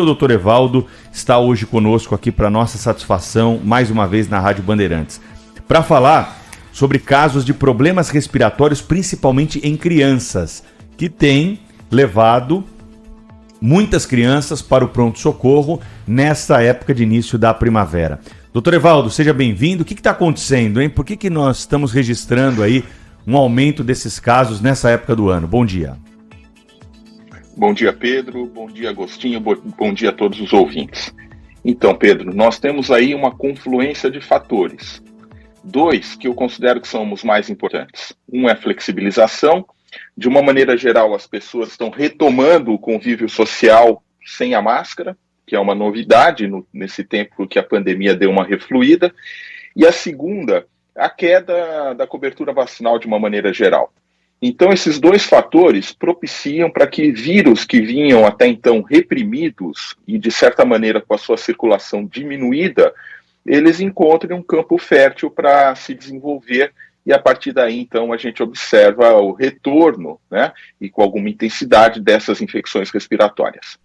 O doutor Evaldo está hoje conosco aqui para nossa satisfação, mais uma vez na Rádio Bandeirantes, para falar sobre casos de problemas respiratórios, principalmente em crianças, que têm levado muitas crianças para o pronto-socorro nessa época de início da primavera. Doutor Evaldo, seja bem-vindo. O que está acontecendo, hein? Por que nós estamos registrando aí um aumento desses casos nessa época do ano? Bom dia. Bom dia, Pedro. Bom dia, Agostinho. Bom dia a todos os ouvintes. Então, Pedro, nós temos aí uma confluência de fatores. Dois que eu considero que são os mais importantes. Um é a flexibilização. De uma maneira geral, as pessoas estão retomando o convívio social sem a máscara, que é uma novidade nesse tempo que a pandemia deu uma refluída. E a segunda, a queda da cobertura vacinal de uma maneira geral. Então, esses dois fatores propiciam para que vírus que vinham até então reprimidos e, de certa maneira, com a sua circulação diminuída, eles encontrem um campo fértil para se desenvolver e, a partir daí, então, a gente observa o retorno, né, e com alguma intensidade dessas infecções respiratórias.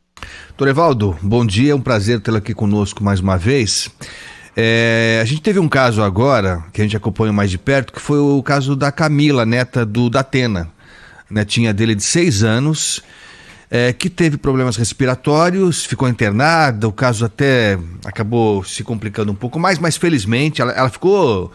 Doutor Evaldo, bom dia, é um prazer tê-lo aqui conosco mais uma vez. A gente teve um caso agora, que a gente acompanhou mais de perto, que foi o caso da Camila, neta do Datena, netinha dele de 6 anos, que teve problemas respiratórios, ficou internada, o caso até acabou se complicando um pouco mais, mas felizmente ela ficou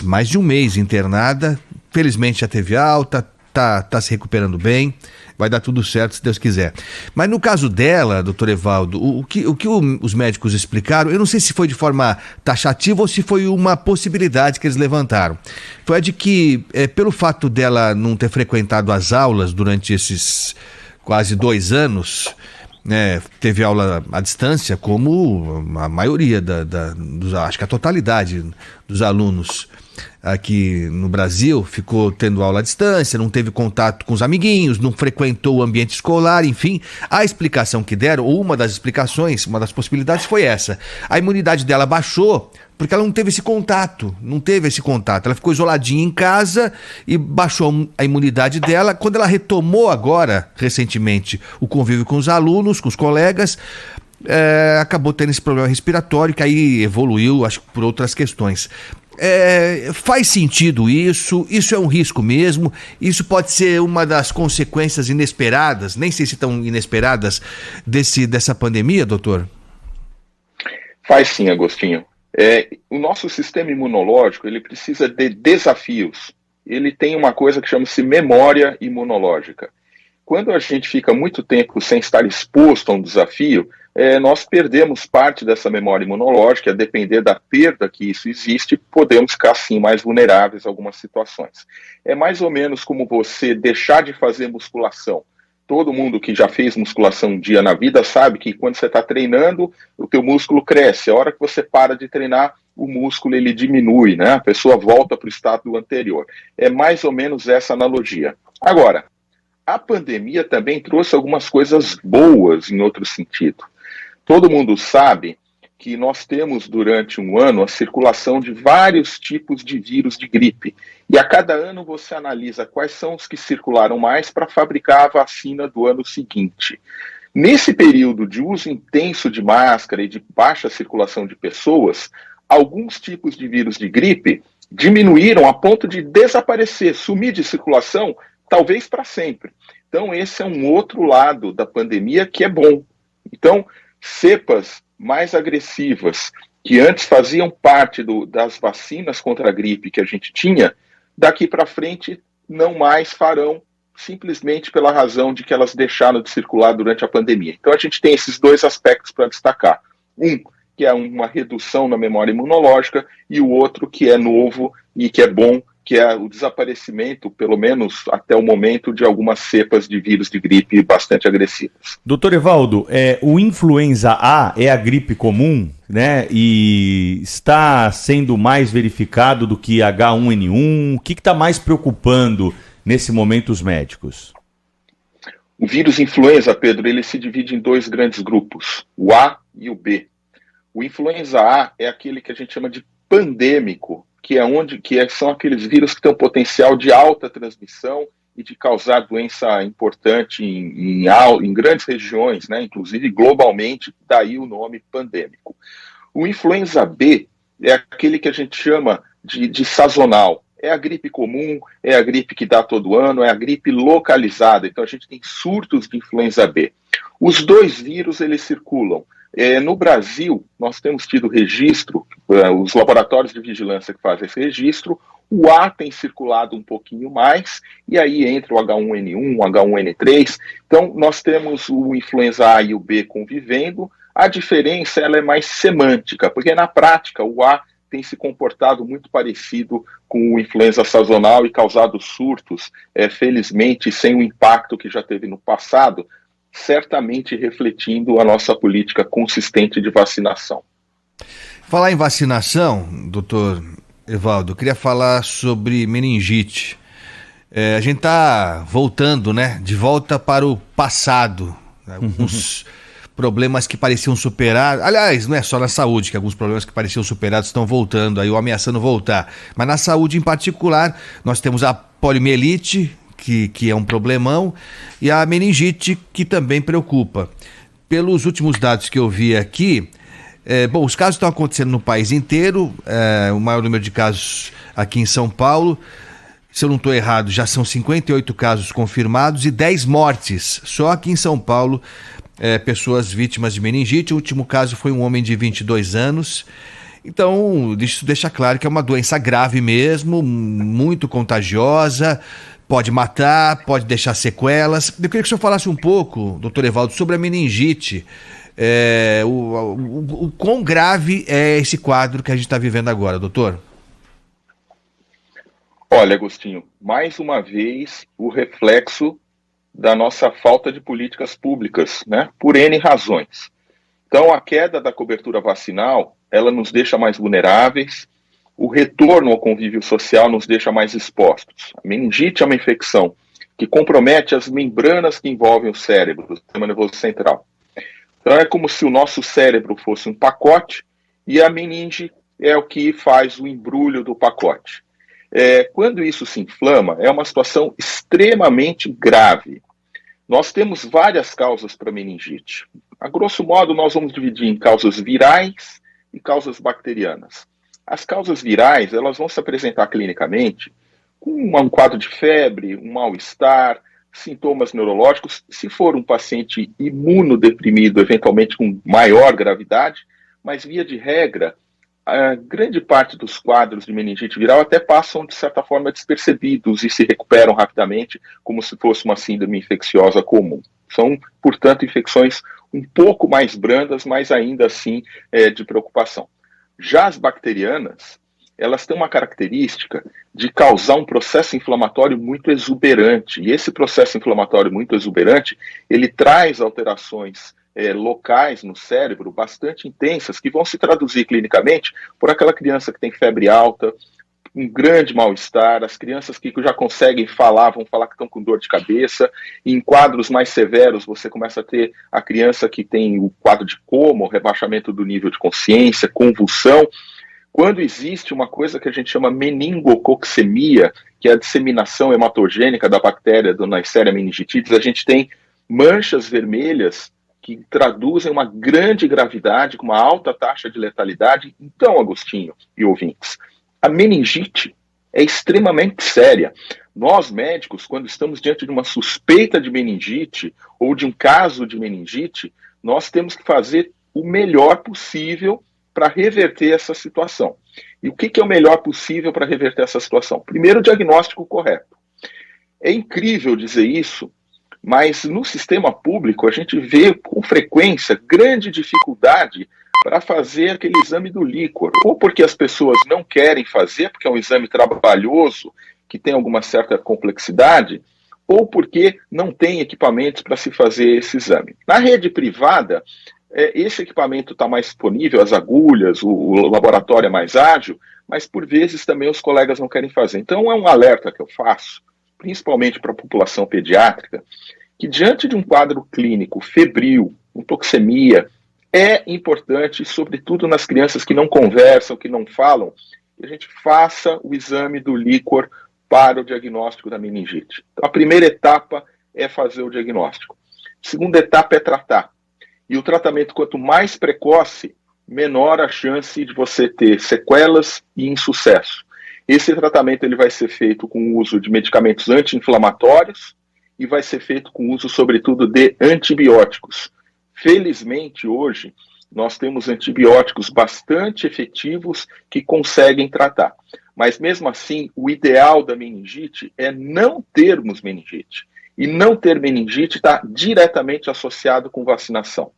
mais de um mês internada, felizmente já teve alta, tá se recuperando bem. Vai dar tudo certo, se Deus quiser. Mas no caso dela, doutor Evaldo, o que os médicos explicaram, eu não sei se foi de forma taxativa ou se foi uma possibilidade que eles levantaram. Foi a de que, pelo fato dela não ter frequentado as aulas durante esses quase 2 anos, né, teve aula à distância, como a maioria, acho que a totalidade dos alunos aqui no Brasil ficou tendo aula à distância, não teve contato com os amiguinhos, não frequentou o ambiente escolar, enfim. A explicação que deram, ou uma das explicações, uma das possibilidades foi essa. A imunidade dela baixou porque ela não teve esse contato, Ela ficou isoladinha em casa e baixou a imunidade dela. Quando ela retomou agora, recentemente, o convívio com os alunos, com os colegas, acabou tendo esse problema respiratório que aí evoluiu, acho que por outras questões. Faz sentido isso? Isso é um risco mesmo? Isso pode ser uma das consequências inesperadas, nem sei se tão inesperadas, dessa pandemia, doutor? Faz sim, Agostinho. O nosso sistema imunológico, ele precisa de desafios. Ele tem uma coisa que chama-se memória imunológica. Quando a gente fica muito tempo sem estar exposto a um desafio, nós perdemos parte dessa memória imunológica, a depender da perda que isso existe, podemos ficar, sim, mais vulneráveis a algumas situações. É mais ou menos como você deixar de fazer musculação. Todo mundo que já fez musculação um dia na vida sabe que quando você está treinando, o teu músculo cresce. A hora que você para de treinar, o músculo ele diminui, né? A pessoa volta para o estado anterior. É mais ou menos essa analogia. Agora, a pandemia também trouxe algumas coisas boas em outro sentido. Todo mundo sabe que nós temos durante um ano a circulação de vários tipos de vírus de gripe. E a cada ano você analisa quais são os que circularam mais para fabricar a vacina do ano seguinte. Nesse período de uso intenso de máscara e de baixa circulação de pessoas, alguns tipos de vírus de gripe diminuíram a ponto de desaparecer, sumir de circulação, talvez para sempre. Então esse é um outro lado da pandemia que é bom. Então, cepas mais agressivas, que antes faziam parte das vacinas contra a gripe que a gente tinha, daqui para frente não mais farão, simplesmente pela razão de que elas deixaram de circular durante a pandemia. Então a gente tem esses dois aspectos para destacar. Um, que é uma redução na memória imunológica, e o outro que é novo e que é bom, que é o desaparecimento, pelo menos até o momento, de algumas cepas de vírus de gripe bastante agressivas. Doutor Evaldo, o influenza A é a gripe comum, né? E está sendo mais verificado do que H1N1. O que está mais preocupando nesse momento os médicos? O vírus influenza, Pedro, ele se divide em 2 grandes grupos, o A e o B. O influenza A é aquele que a gente chama de pandêmico, são aqueles vírus que têm um potencial de alta transmissão e de causar doença importante em grandes regiões, né, inclusive globalmente, daí o nome pandêmico. O influenza B é aquele que a gente chama de sazonal. É a gripe comum, é a gripe que dá todo ano, é a gripe localizada. Então a gente tem surtos de influenza B. Os dois vírus, eles circulam. No Brasil, nós temos tido registro, os laboratórios de vigilância que fazem esse registro, o A tem circulado um pouquinho mais, e aí entra o H1N1, o H1N3. Então, nós temos o influenza A e o B convivendo. A diferença ela é mais semântica, porque na prática o A tem se comportado muito parecido com o influenza sazonal e causado surtos, felizmente sem o impacto que já teve no passado, certamente refletindo a nossa política consistente de vacinação. Falar em vacinação, doutor Evaldo, eu queria falar sobre meningite. A gente está voltando, né, de volta para o passado. Alguns problemas que pareciam superar, aliás, não é só na saúde que alguns problemas que pareciam superados estão voltando, aí ou ameaçando voltar, mas na saúde em particular, nós temos a poliomielite, que é um problemão, e a meningite, que também preocupa. Pelos últimos dados que eu vi aqui, os casos estão acontecendo no país inteiro, o maior número de casos aqui em São Paulo. Se eu não estou errado, já são 58 casos confirmados e 10 mortes, só aqui em São Paulo, pessoas vítimas de meningite. O último caso foi um homem de 22 anos. Então, isso deixa claro que é uma doença grave mesmo, muito contagiosa, pode matar, pode deixar sequelas. Eu queria que o senhor falasse um pouco, doutor Evaldo, sobre a meningite. O quão grave é esse quadro que a gente está vivendo agora, doutor? Olha, Agostinho, mais uma vez o reflexo da nossa falta de políticas públicas, né? Por N razões. Então, a queda da cobertura vacinal, ela nos deixa mais vulneráveis, o retorno ao convívio social nos deixa mais expostos. A meningite é uma infecção que compromete as membranas que envolvem o cérebro, o sistema nervoso central. Então, é como se o nosso cérebro fosse um pacote e a meninge é o que faz o embrulho do pacote. Quando isso se inflama, é uma situação extremamente grave. Nós temos várias causas para meningite. A grosso modo, nós vamos dividir em causas virais e causas bacterianas. As causas virais, elas vão se apresentar clinicamente com um quadro de febre, um mal-estar, sintomas neurológicos, se for um paciente imunodeprimido, eventualmente com maior gravidade, mas via de regra, a grande parte dos quadros de meningite viral até passam, de certa forma, despercebidos e se recuperam rapidamente, como se fosse uma síndrome infecciosa comum. São, portanto, infecções um pouco mais brandas, mas ainda assim de preocupação. Já as bacterianas, elas têm uma característica de causar um processo inflamatório muito exuberante. E esse processo inflamatório muito exuberante, ele traz alterações locais no cérebro bastante intensas, que vão se traduzir clinicamente por aquela criança que tem febre alta, um grande mal-estar, as crianças que já conseguem falar, vão falar que estão com dor de cabeça, e em quadros mais severos você começa a ter a criança que tem o quadro de coma, o rebaixamento do nível de consciência, convulsão. Quando existe uma coisa que a gente chama meningococcemia, que é a disseminação hematogênica da bactéria do Neisseria meningitidis, a gente tem manchas vermelhas que traduzem uma grande gravidade, com uma alta taxa de letalidade. Então, Agostinho e ouvintes, a meningite é extremamente séria. Nós, médicos, quando estamos diante de uma suspeita de meningite ou de um caso de meningite, nós temos que fazer o melhor possível para reverter essa situação. E o que é o melhor possível para reverter essa situação? Primeiro, o diagnóstico correto. É incrível dizer isso, mas no sistema público a gente vê com frequência grande dificuldade para fazer aquele exame do líquor, ou porque as pessoas não querem fazer, porque é um exame trabalhoso, que tem alguma certa complexidade, ou porque não tem equipamentos para se fazer esse exame. Na rede privada, esse equipamento está mais disponível, as agulhas, o laboratório é mais ágil, mas por vezes também os colegas não querem fazer. Então é um alerta que eu faço, principalmente para a população pediátrica, que diante de um quadro clínico febril, com toxemia, é importante, sobretudo nas crianças que não conversam, que não falam, que a gente faça o exame do líquor para o diagnóstico da meningite. Então, a primeira etapa é fazer o diagnóstico. A segunda etapa é tratar. E o tratamento, quanto mais precoce, menor a chance de você ter sequelas e insucesso. Esse tratamento ele vai ser feito com o uso de medicamentos anti-inflamatórios e vai ser feito com o uso, sobretudo, de antibióticos. Felizmente, hoje, nós temos antibióticos bastante efetivos que conseguem tratar. Mas, mesmo assim, o ideal da meningite é não termos meningite. E não ter meningite está diretamente associado com vacinação.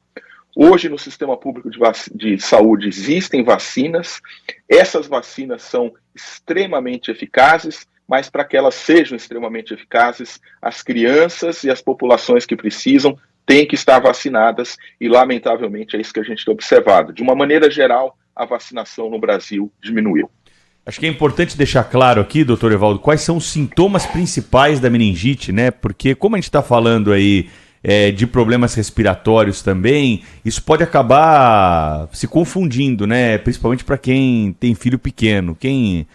Hoje, no sistema público de saúde, existem vacinas. Essas vacinas são extremamente eficazes, mas para que elas sejam extremamente eficazes, as crianças e as populações que precisam têm que estar vacinadas e, lamentavelmente, é isso que a gente tem observado. De uma maneira geral, a vacinação no Brasil diminuiu. Acho que é importante deixar claro aqui, doutor Evaldo, quais são os sintomas principais da meningite, né? Porque como a gente está falando aí de problemas respiratórios também, isso pode acabar se confundindo, né? Principalmente para quem tem filho pequeno. Quem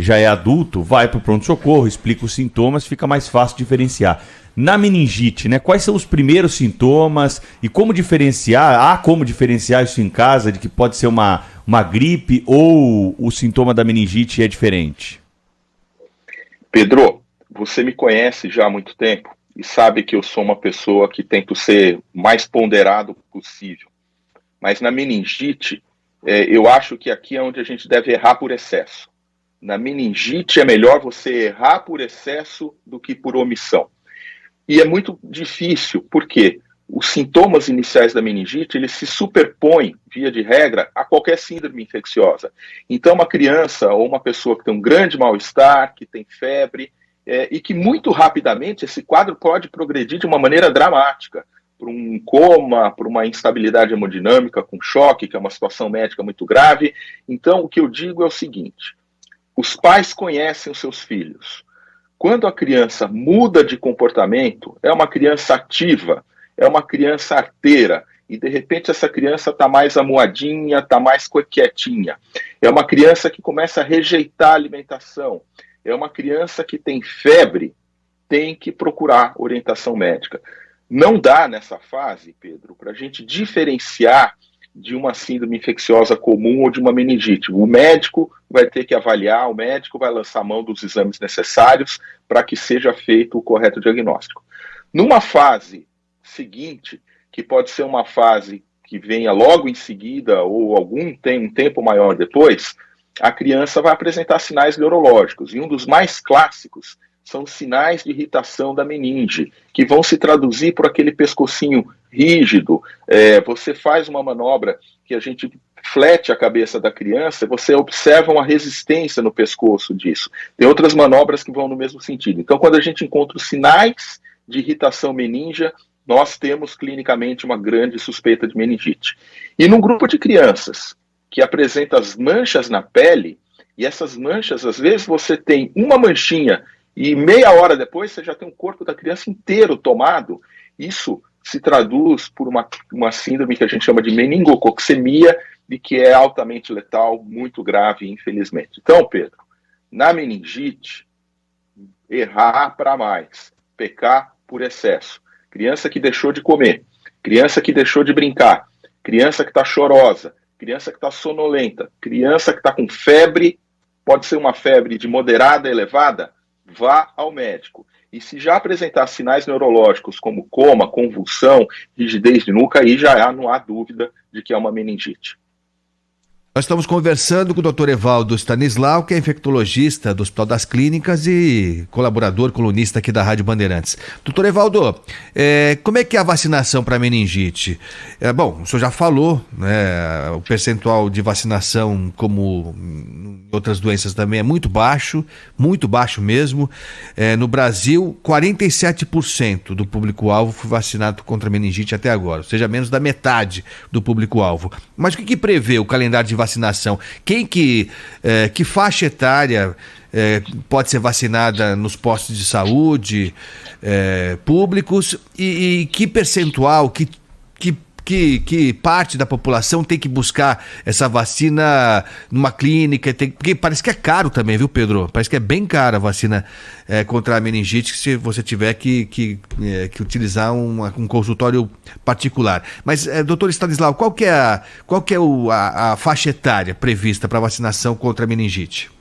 já é adulto, vai para o pronto-socorro, explica os sintomas, fica mais fácil diferenciar. Na meningite, né? Quais são os primeiros sintomas e como diferenciar? Há como diferenciar isso em casa, de que pode ser uma gripe ou o sintoma da meningite é diferente? Pedro, você me conhece já há muito tempo e sabe que eu sou uma pessoa que tento ser o mais ponderado possível. Mas na meningite, eu acho que aqui é onde a gente deve errar por excesso. Na meningite é melhor você errar por excesso do que por omissão. E é muito difícil, porque os sintomas iniciais da meningite, eles se superpõem, via de regra, a qualquer síndrome infecciosa. Então, uma criança ou uma pessoa que tem um grande mal-estar, que tem febre, e que muito rapidamente esse quadro pode progredir de uma maneira dramática, para um coma, para uma instabilidade hemodinâmica com choque, que é uma situação médica muito grave. Então, o que eu digo é o seguinte: os pais conhecem os seus filhos. Quando a criança muda de comportamento, é uma criança ativa, é uma criança arteira, e de repente essa criança está mais amuadinha, está mais quietinha. É uma criança que começa a rejeitar a alimentação. É uma criança que tem febre, tem que procurar orientação médica. Não dá nessa fase, Pedro, para a gente diferenciar de uma síndrome infecciosa comum ou de uma meningite. O médico vai ter que avaliar, o médico vai lançar mão dos exames necessários para que seja feito o correto diagnóstico. Numa fase seguinte, que pode ser uma fase que venha logo em seguida ou um tempo maior depois, a criança vai apresentar sinais neurológicos, e um dos mais clássicos são os sinais de irritação da meninge, que vão se traduzir por aquele pescocinho rígido. Você faz uma manobra que a gente flete a cabeça da criança, você observa uma resistência no pescoço disso. Tem outras manobras que vão no mesmo sentido. Então, quando a gente encontra os sinais de irritação meníngea, nós temos clinicamente uma grande suspeita de meningite. E num grupo de crianças que apresenta as manchas na pele, e essas manchas, às vezes você tem uma manchinha e meia hora depois você já tem o corpo da criança inteiro tomado. Isso se traduz por uma síndrome que a gente chama de meningococcemia e que é altamente letal, muito grave, infelizmente. Então, Pedro, na meningite, errar para mais, pecar por excesso. Criança que deixou de comer, criança que deixou de brincar, criança que está chorosa, criança que está sonolenta, criança que está com febre, pode ser uma febre de moderada a elevada, vá ao médico. E se já apresentar sinais neurológicos como coma, convulsão, rigidez de nuca, aí já não há dúvida de que é uma meningite. Nós estamos conversando com o Dr. Evaldo Stanislau, que é infectologista do Hospital das Clínicas e colaborador, colunista aqui da Rádio Bandeirantes. Dr. Evaldo, como é que é a vacinação para meningite? Bom, o senhor já falou, né, o percentual de vacinação, como em outras doenças também, é muito baixo mesmo. No Brasil, 47% do público-alvo foi vacinado contra a meningite até agora, ou seja, menos da metade do público-alvo. Mas o que prevê o calendário de vacinação? Que faixa etária pode ser vacinada nos postos de saúde públicos e que percentual, que que parte da população tem que buscar essa vacina numa clínica? Porque parece que é caro também, viu, Pedro? Parece que é bem cara a vacina contra a meningite se você tiver que utilizar um consultório particular. Mas, doutor Stanislau, qual que é a faixa etária prevista para vacinação contra a meningite?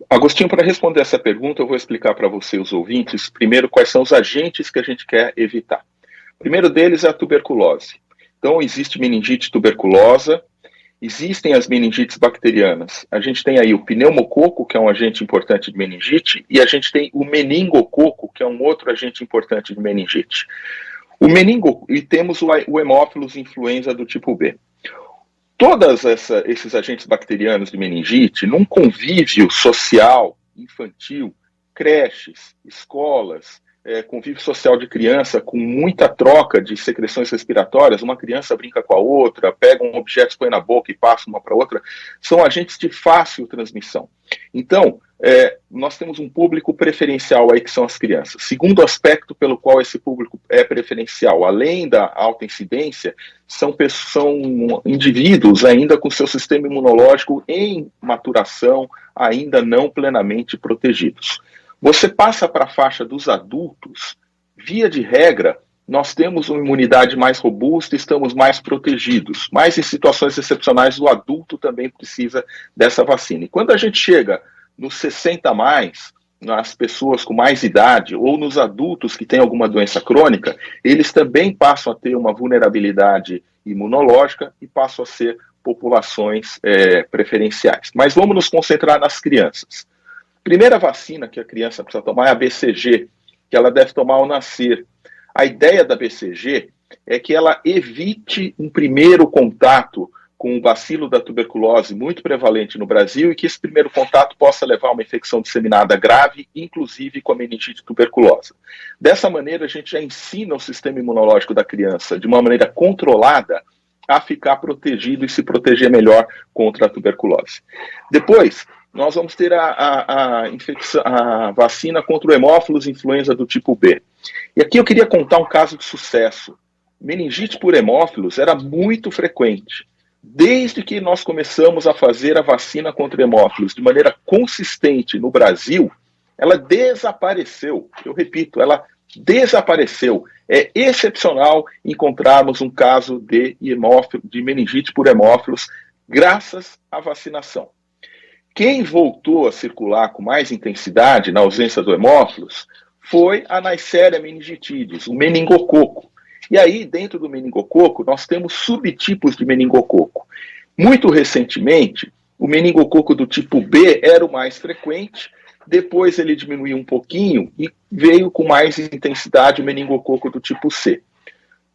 Agostinho, para responder essa pergunta, eu vou explicar para você, os ouvintes, primeiro quais são os agentes que a gente quer evitar. O primeiro deles é a tuberculose. Então, existe meningite tuberculosa, existem as meningites bacterianas. A gente tem aí o pneumococo, que é um agente importante de meningite, e a gente tem o meningococo, que é um outro agente importante de meningite. E temos o Haemophilus influenza do tipo B. Todos esses agentes bacterianos de meningite, num convívio social, infantil, creches, escolas, convívio social de criança, com muita troca de secreções respiratórias, uma criança brinca com a outra, pega um objeto, põe na boca e passa uma para outra, são agentes de fácil transmissão. Então, nós temos um público preferencial aí, que são as crianças. Segundo aspecto pelo qual esse público é preferencial, além da alta incidência, são indivíduos ainda com seu sistema imunológico em maturação, ainda não plenamente protegidos. Você passa para a faixa dos adultos, via de regra, nós temos uma imunidade mais robusta, estamos mais protegidos. Mas em situações excepcionais, o adulto também precisa dessa vacina. E quando a gente chega nos 60 a mais, nas pessoas com mais idade, ou nos adultos que têm alguma doença crônica, eles também passam a ter uma vulnerabilidade imunológica e passam a ser populações preferenciais. Mas vamos nos concentrar nas crianças. Primeira vacina que a criança precisa tomar é a BCG, que ela deve tomar ao nascer. A ideia da BCG é que ela evite um primeiro contato com o bacilo da tuberculose muito prevalente no Brasil e que esse primeiro contato possa levar a uma infecção disseminada grave, inclusive com a meningite tuberculosa. Dessa maneira, a gente já ensina o sistema imunológico da criança, de uma maneira controlada, a ficar protegido e se proteger melhor contra a tuberculose. Depois, nós vamos ter a vacina contra o Haemophilus influenza do tipo B. E aqui eu queria contar um caso de sucesso. Meningite por Haemophilus era muito frequente. Desde que nós começamos a fazer a vacina contra o Haemophilus de maneira consistente no Brasil, ela desapareceu. Eu repito, ela desapareceu. É excepcional encontrarmos um caso de meningite por Haemophilus graças à vacinação. Quem voltou a circular com mais intensidade na ausência do Haemophilus foi a Neisseria meningitidis, o meningococo. E aí, dentro do meningococo, nós temos subtipos de meningococo. Muito recentemente, o meningococo do tipo B era o mais frequente, depois ele diminuiu um pouquinho e veio com mais intensidade o meningococo do tipo C.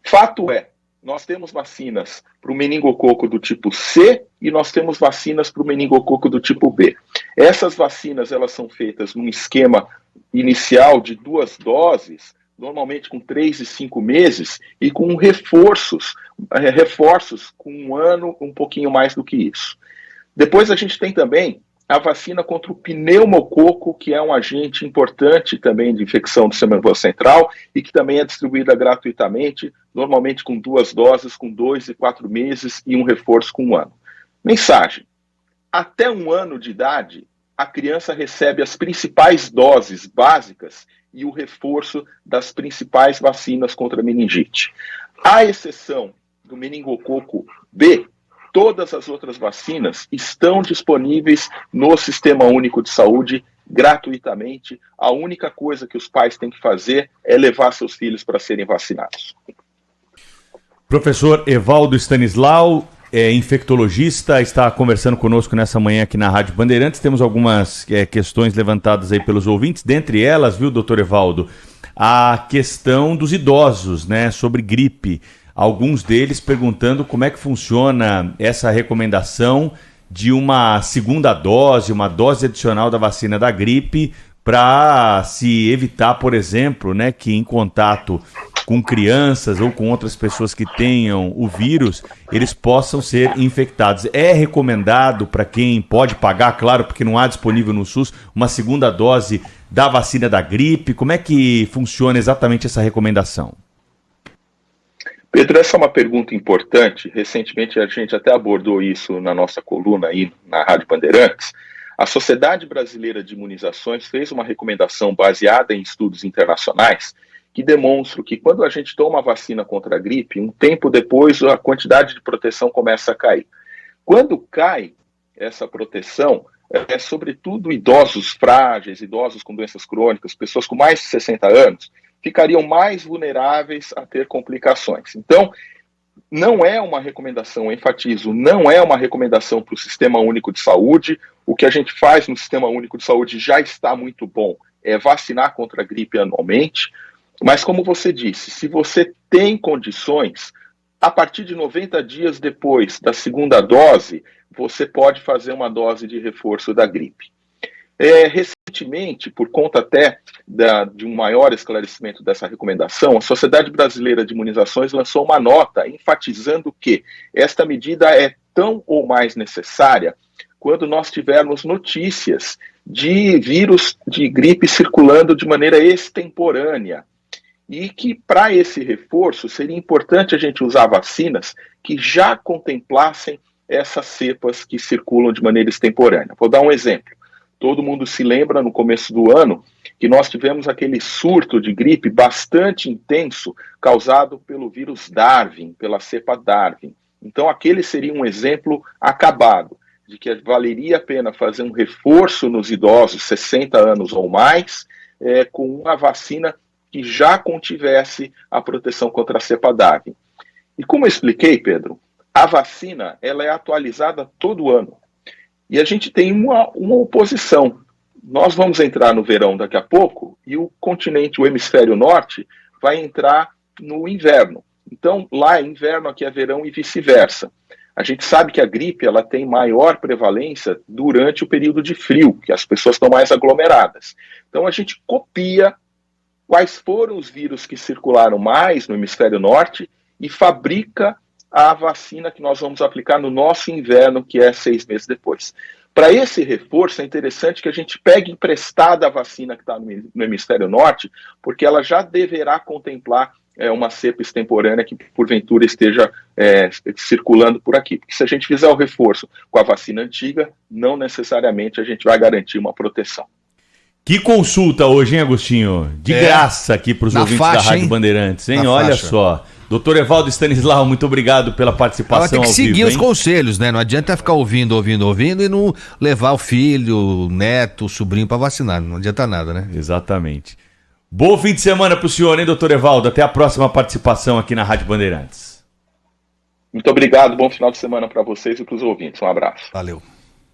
Fato é, nós temos vacinas para o meningococo do tipo C e nós temos vacinas para o meningococo do tipo B. Essas vacinas elas são feitas num esquema inicial de 2 doses, normalmente com 3 e 5 meses, e com reforços com 1 ano, um pouquinho mais do que isso. Depois a gente tem também a vacina contra o pneumococo, que é um agente importante também de infecção do sistema nervoso central e que também é distribuída gratuitamente, normalmente com 2 doses, com 2 e 4 meses e um reforço com 1 ano. Mensagem: até 1 ano de idade, a criança recebe as principais doses básicas e o reforço das principais vacinas contra a meningite. À exceção do meningococo B, todas as outras vacinas estão disponíveis no Sistema Único de Saúde gratuitamente. A única coisa que os pais têm que fazer é levar seus filhos para serem vacinados. Professor Evaldo Stanislau, infectologista, está conversando conosco nessa manhã aqui na Rádio Bandeirantes. Temos algumas questões levantadas aí pelos ouvintes, dentre elas, viu, doutor Evaldo, a questão dos idosos, né, sobre gripe. Alguns deles perguntando como é que funciona essa recomendação de uma segunda dose, uma dose adicional da vacina da gripe, para se evitar, por exemplo, né, que em contato com crianças ou com outras pessoas que tenham o vírus, eles possam ser infectados. É recomendado para quem pode pagar, claro, porque não há disponível no SUS, uma segunda dose da vacina da gripe? Como é que funciona exatamente essa recomendação? Pedro, essa é uma pergunta importante. Recentemente a gente até abordou isso na nossa coluna aí na Rádio Bandeirantes. A Sociedade Brasileira de Imunizações fez uma recomendação baseada em estudos internacionais que demonstram que quando a gente toma a vacina contra a gripe, um tempo depois a quantidade de proteção começa a cair. Quando cai essa proteção, sobretudo idosos frágeis, idosos com doenças crônicas, pessoas com mais de 60 anos, ficariam mais vulneráveis a ter complicações. Então, não é uma recomendação, enfatizo, não é uma recomendação para o Sistema Único de Saúde. O que a gente faz no Sistema Único de Saúde já está muito bom, é vacinar contra a gripe anualmente. Mas, como você disse, se você tem condições, a partir de 90 dias depois da segunda dose, você pode fazer uma dose de reforço da gripe. Recentemente, por conta até de um maior esclarecimento dessa recomendação, a Sociedade Brasileira de Imunizações lançou uma nota enfatizando que esta medida é tão ou mais necessária quando nós tivermos notícias de vírus de gripe circulando de maneira extemporânea. E que, para esse reforço, seria importante a gente usar vacinas que já contemplassem essas cepas que circulam de maneira extemporânea. Vou dar um exemplo. Todo mundo se lembra, no começo do ano, que nós tivemos aquele surto de gripe bastante intenso causado pelo vírus Darwin, pela cepa Darwin. Então, aquele seria um exemplo acabado de que valeria a pena fazer um reforço nos idosos 60 anos ou mais com uma vacina que já contivesse a proteção contra a cepa Darwin. E como eu expliquei, Pedro, a vacina ela é atualizada todo ano. E a gente tem uma oposição. Nós vamos entrar no verão daqui a pouco e o continente, o hemisfério norte, vai entrar no inverno. Então, lá é inverno, aqui é verão e vice-versa. A gente sabe que a gripe ela tem maior prevalência durante o período de frio, que as pessoas estão mais aglomeradas. Então, a gente copia quais foram os vírus que circularam mais no hemisfério norte e fabrica a vacina que nós vamos aplicar no nosso inverno, que é 6 meses depois. Para esse reforço, é interessante que a gente pegue emprestada a vacina que está no hemisfério norte, porque ela já deverá contemplar uma cepa extemporânea que, porventura, esteja circulando por aqui. Porque se a gente fizer o reforço com a vacina antiga, não necessariamente a gente vai garantir uma proteção. Que consulta hoje, hein, Agostinho? De graça aqui para os ouvintes da Rádio Bandeirantes, hein? Olha só. Doutor Evaldo Stanislau, muito obrigado pela participação ao vivo. Tem que seguir os conselhos, né? Não adianta ficar ouvindo e não levar o filho, o neto, o sobrinho para vacinar. Não adianta nada, né? Exatamente. Bom fim de semana para o senhor, hein, doutor Evaldo? Até a próxima participação aqui na Rádio Bandeirantes. Muito obrigado, bom final de semana para vocês e para os ouvintes. Um abraço. Valeu.